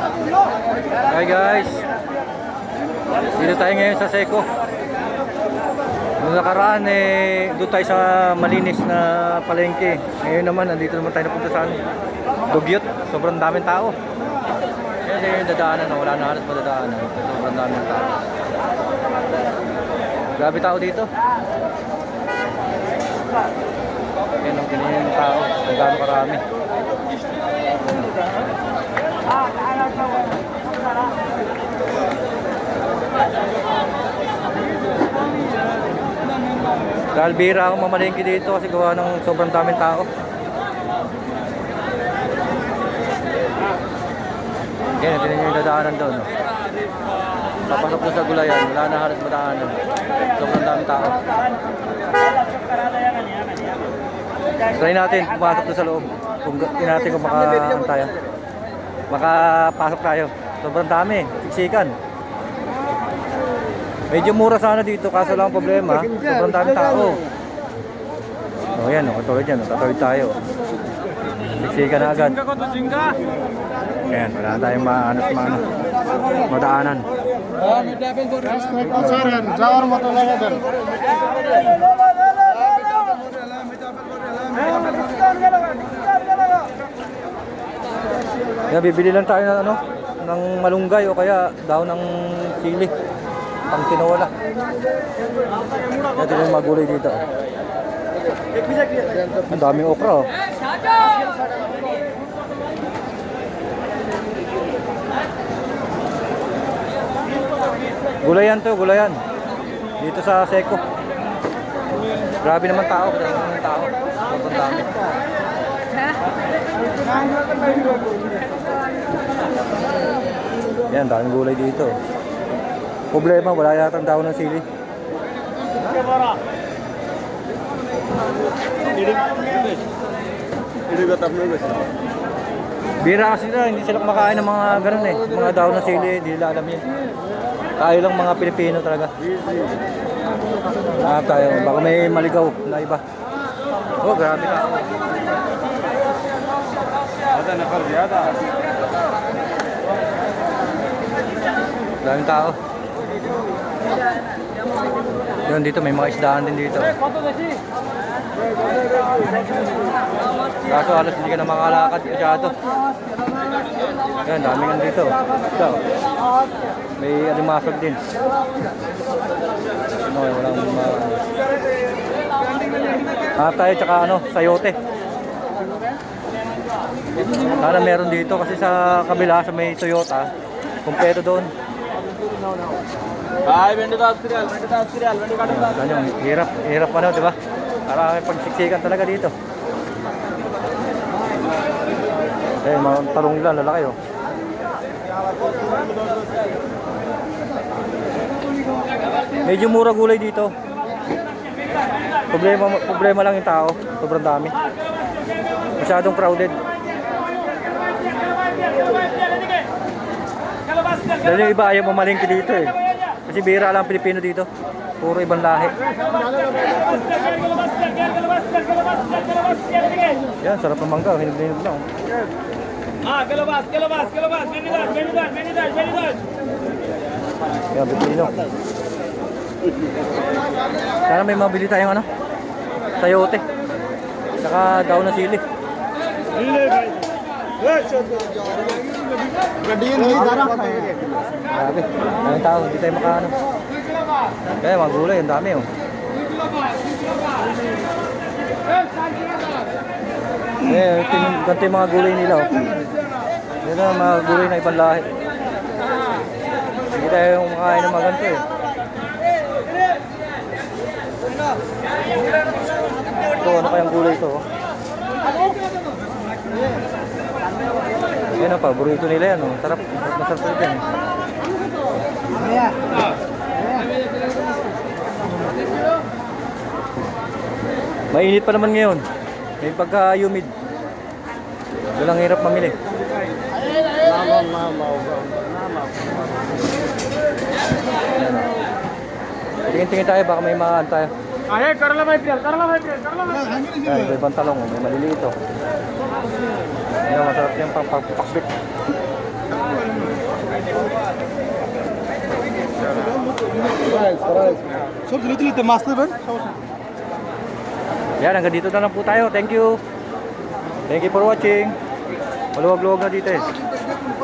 Hi guys, dito tayo ngayon sa Seco. Noong nakaraan doon tayo sa malinis na palengke. Ngayon naman, nandito naman tayo napunta sa Dugyot. Sobrang daming tao. Ayan yung dadaanan, wala na halos madadaanan. Sobrang daming tao. Grabe tao dito. Ayan ang ganyan yung tao. Ang gano'ng karami. Dahil bira ako mamalengke dito kasi gawa ng sobrang daming tao. Yan, tinan nyo yung dadaanan doon. No? Papasok doon sa gulayan, wala na halos madaanan. Sobrang daming tao. Try natin, pumasok doon sa loob. Tingnan natin kung makapasok tayo. Sobrang dami, siksikan. Medyo mura sana dito, kaso lang problema, sobrang dami tao. O yan, katulad yan, tatawid tayo. Siksikan na agad. Ayan, wala na tayong madaanan. Kaya bibili lang tayo ng ng malunggay o kaya daw ng sili pang tinola. Ito yung magulay dito. Ang daming okra oh. Gulayan to, gulayan. Dito sa Seco. Grabe naman tao, sobrang dami. Yan, daming gulay dito. Problema, wala yata ang daon ng sili. Bira kasi na, hindi sila kumakain ng mga ganun mga daon ng sili, hindi nila alam yun. Tayo lang mga Pilipino talaga. Tayo, baka may maligaw na iba. Oh, grabe ka. Daming tao. Yun, dito may mga isdaan din dito. Kaso halos hindi ka na makalakad masyado. Yan, daming dito. So, may alimasag din. Walang tayo tsaka sayote. Sana meron dito kasi sa kabila sa may Toyota. Kumpleto doon. Ay, hirap di ba? Para may pagsiksikan talaga dito. Mga talong nila, lalaki oh. Medyo mura gulay dito. Problema lang yung tao. Sobrang dami. Masyadong crowded. Dahil yung iba ayaw mamalengke dito eh. Kasi bira lang Pilipino dito. Puro ibang lahi. Yan, sarap ng mangga. Hinog lang. Kalabas. Benidad. Yan, Pilipino. Sana may mabili tayong sayote. Saka daw na sili. Grabe, daming tao, hindi tayo makaano. Kaya mga gulay, ang dami oh. Ganito yung mga gulay nila oh. Yan ang mga gulay na ibang lahi. Hindi tayo makain ng mga ganito eh. Ito, ano kayang gulay ito oh. Yan ang paborito nila yan oh. Sarap, masarap ito yan. Mainit pa naman ngayon. May pagka-humid. Walang hirap mamili. Tingin-tingin tayo, baka may makaan tayo. Ay, Carla Maitreya. Yan, ibang talong, may maliliit oh. Yan, masarap yung pagpakbit. সব দিলে দিলে মাছ নেবেন Yan, hanggang dito na lang po tayo. Thank you. Thank you for watching. Maluwag-luwag na dito eh.